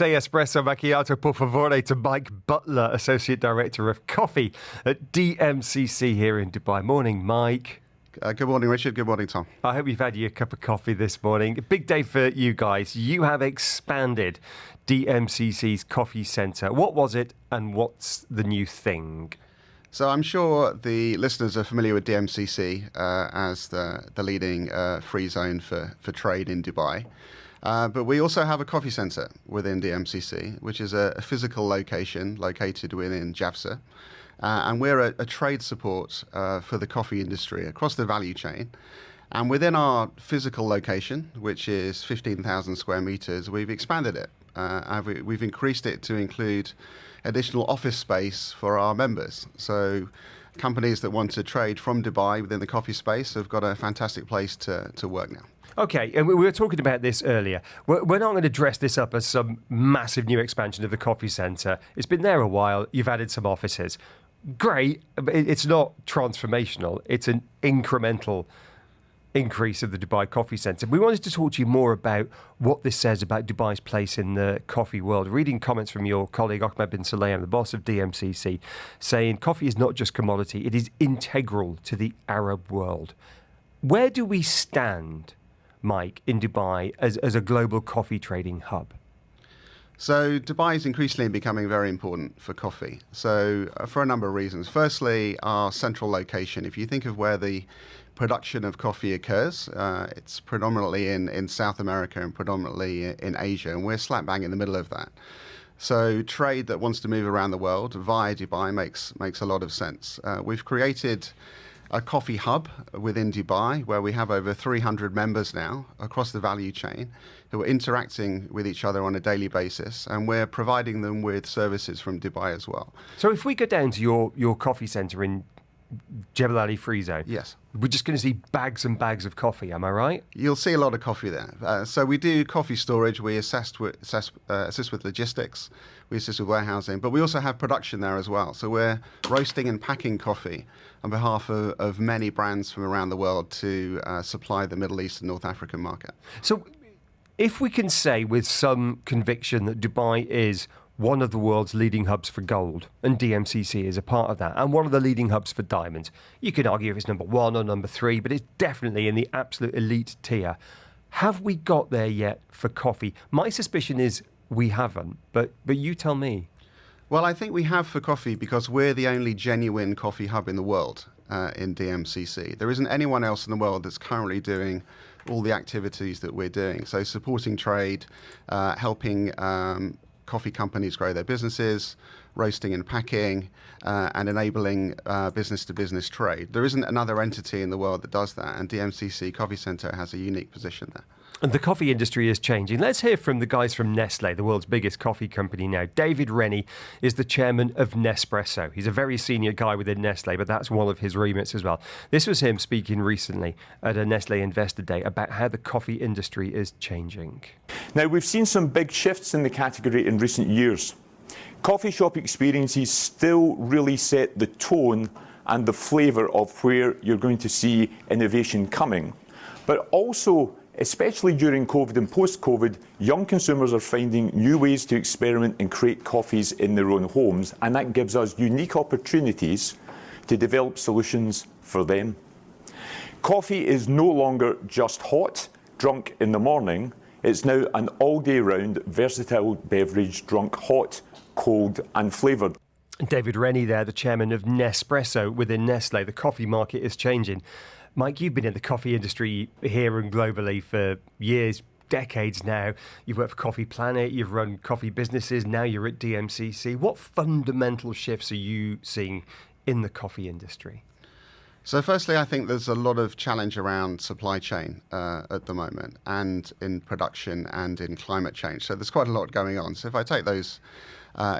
Espresso Macchiato, por favore, to Mike Butler, Associate Director of Coffee at DMCC here in Dubai. Morning, Mike. Good morning, Richard. Good morning, Tom. I hope you've had your cup of coffee this morning. A big day for you guys. You have expanded DMCC's Coffee Centre. What was it and what's the new thing? So I'm sure the listeners are familiar with DMCC as the leading free zone for trade in Dubai. But we also have a coffee centre within DMCC, which is a physical location located within Jafsa. And we're a trade support for the coffee industry across the value chain. And within our physical location, which is 15,000 square metres, we've expanded it. We've increased it to include additional office space for our members. So companies that want to trade from Dubai within the coffee space have got a fantastic place to work now. Okay, and we were talking about this earlier. We're not going to dress this up as some massive new expansion of the coffee centre. It's been there a while. You've added some offices. Great, but it's not transformational. It's an incremental increase of the Dubai Coffee Centre. We wanted to talk to you more about what this says about Dubai's place in the coffee world. Reading comments from your colleague Ahmed bin Sulayem, the boss of DMCC, saying coffee is not just commodity, it is integral to the Arab world. Where do we stand, Mike, in Dubai as a global coffee trading hub? So Dubai is increasingly becoming very important for coffee. So for a number of reasons. Firstly, our central location. If you think of where the production of coffee occurs, it's predominantly in South America and predominantly in Asia, and we're slap bang in the middle of that. So trade that wants to move around the world via Dubai makes a lot of sense. We've created a coffee hub within Dubai where we have over 300 members now across the value chain who are interacting with each other on a daily basis, and we're providing them with services from Dubai as well. So if we go down to your coffee centre in Jebel Ali Free Zone, yes, we're just going to see bags and bags of coffee, am I right? You'll see a lot of coffee there. So we do coffee storage, we assist with logistics, we assist with warehousing, but we also have production there as well. So we're roasting and packing coffee on behalf of many brands from around the world to supply the Middle East and North African market. So if we can say with some conviction that Dubai is one of the world's leading hubs for gold, and DMCC is a part of that, and one of the leading hubs for diamonds. You could argue if it's number one or number three, but it's definitely in the absolute elite tier. Have we got there yet for coffee? My suspicion is we haven't, but you tell me. Well, I think we have for coffee because we're the only genuine coffee hub in the world in DMCC. There isn't anyone else in the world that's currently doing all the activities that we're doing. So supporting trade, helping coffee companies grow their businesses, roasting and packing, and enabling business-to-business trade. There isn't another entity in the world that does that, and DMCC Coffee Centre has a unique position there. And the coffee industry is changing. Let's hear from the guys from Nestle, the world's biggest coffee company now. David Rennie is the chairman of Nespresso. He's a very senior guy within Nestle, but that's one of his remits as well. This was him speaking recently at a Nestle Investor Day about how the coffee industry is changing. Now, we've seen some big shifts in the category in recent years. Coffee shop experiences still really set the tone and the flavour of where you're going to see innovation coming. But also, especially during COVID and post-COVID, young consumers are finding new ways to experiment and create coffees in their own homes, and that gives us unique opportunities to develop solutions for them. Coffee is no longer just hot, drunk in the morning. It's now an all-day-round, versatile beverage drunk hot, cold and flavoured. David Rennie there, the chairman of Nespresso within Nestle. The coffee market is changing. Mike, you've been in the coffee industry here and globally for years, decades now. You've worked for Coffee Planet, you've run coffee businesses, now you're at DMCC. What fundamental shifts are you seeing in the coffee industry? So firstly, I think there's a lot of challenge around supply chain at the moment, and in production and in climate change. So there's quite a lot going on. So if I take those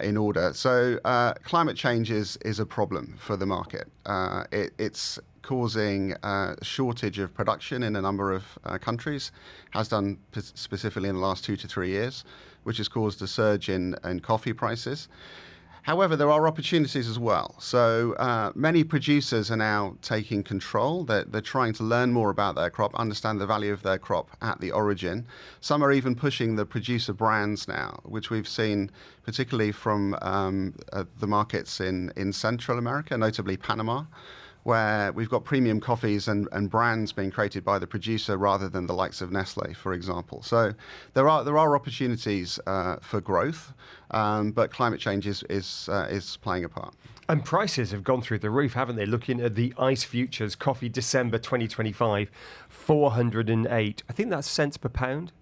in order. So climate change is a problem for the market. It's causing a shortage of production in a number of countries, has done specifically in the last 2 to 3 years, which has caused a surge in coffee prices. However, there are opportunities as well. So many producers are now taking control. They're trying to learn more about their crop, understand the value of their crop at the origin. Some are even pushing the producer brands now, which we've seen particularly from the markets in Central America, notably Panama, where we've got premium coffees and brands being created by the producer rather than the likes of Nestle, for example. So there are opportunities for growth, but climate change is playing a part. And prices have gone through the roof, haven't they? Looking at the ICE futures, coffee December 2025, 408. I think that's cents per pound.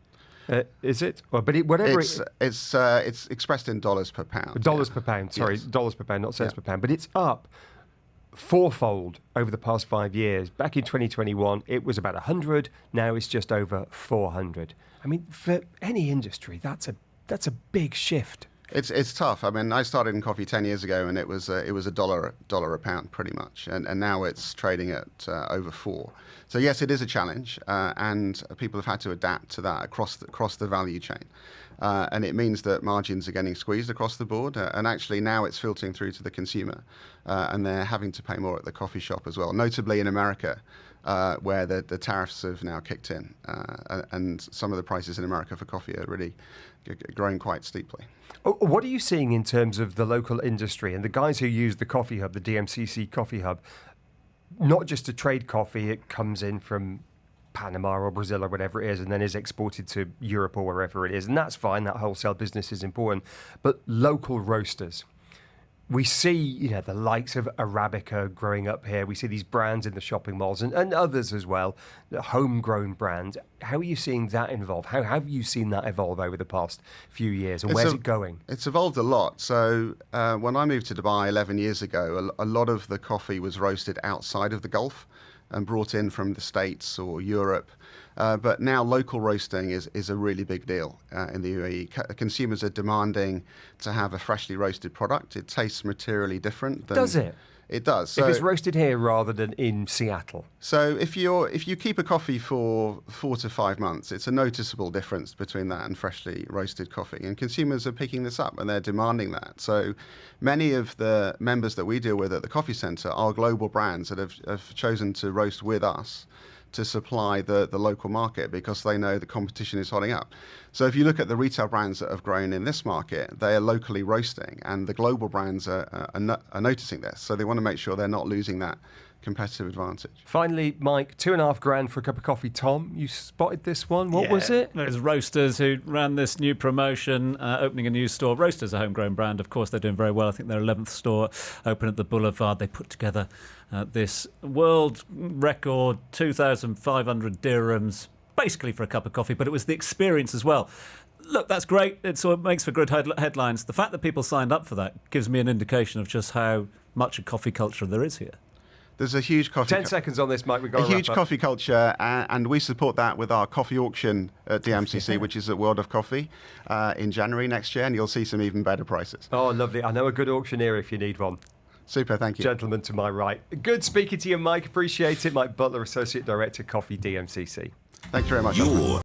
Is it? Well, but it's expressed in dollars per pound. Dollars per pound. Sorry, Yes. dollars per pound, not cents per pound. But it's up fourfold over the past 5 years. Back in 2021, it was about 100. Now it's just over 400. I mean, for any industry, that's a big shift. It's tough. I mean, I started in coffee 10 years ago, and it was a dollar a pound pretty much, and now it's trading at over $4. So yes, it is a challenge, and people have had to adapt to that across the value chain, and it means that margins are getting squeezed across the board, and actually now it's filtering through to the consumer, and they're having to pay more at the coffee shop as well, notably in America. Where the tariffs have now kicked in, and some of the prices in America for coffee are really growing quite steeply. What are you seeing in terms of the local industry and the guys who use the coffee hub, the DMCC Coffee Hub? Not just to trade coffee, it comes in from Panama or Brazil or whatever it is, and then is exported to Europe or wherever it is, and that's fine. That wholesale business is important, but local roasters. We see, the likes of Arabica growing up here. We see these brands in the shopping malls and others as well, the homegrown brands. How are you seeing that evolve? How have you seen that evolve over the past few years, and where's it going? It's evolved a lot. So when I moved to Dubai 11 years ago, a lot of the coffee was roasted outside of the Gulf and brought in from the States or Europe. But now local roasting is a really big deal in the UAE. Consumers are demanding to have a freshly roasted product. It tastes materially different. Does it? It does. So if it's roasted here rather than in Seattle. So if you keep a coffee for 4 to 5 months, it's a noticeable difference between that and freshly roasted coffee. And consumers are picking this up and they're demanding that. So many of the members that we deal with at the Coffee Centre are global brands that have chosen to roast with us to supply the local market because they know the competition is hotting up. So if you look at the retail brands that have grown in this market, they are locally roasting, and the global brands are noticing this. So they want to make sure they're not losing that competitive advantage. Finally, Mike, $2.5 for a cup of coffee. Tom, you spotted this one. What was it? There's Roasters who ran this new promotion, opening a new store. Roasters, a homegrown brand. Of course, they're doing very well. I think their 11th store open at the Boulevard. They put together this world record 2,500 dirhams, basically for a cup of coffee, but it was the experience as well. Look, that's great. It makes for good headlines. The fact that people signed up for that gives me an indication of just how much a coffee culture there is here. There's a huge coffee... 10 seconds on this, Mike. We've got a huge coffee culture, and we support that with our coffee auction at DMCC, which is at World of Coffee, in January next year, and you'll see some even better prices. Oh, lovely. I know a good auctioneer if you need one. Super, thank you. Gentleman to my right. Good speaking to you, Mike. Appreciate it. Mike Butler, Associate Director, Coffee DMCC. Thanks very much.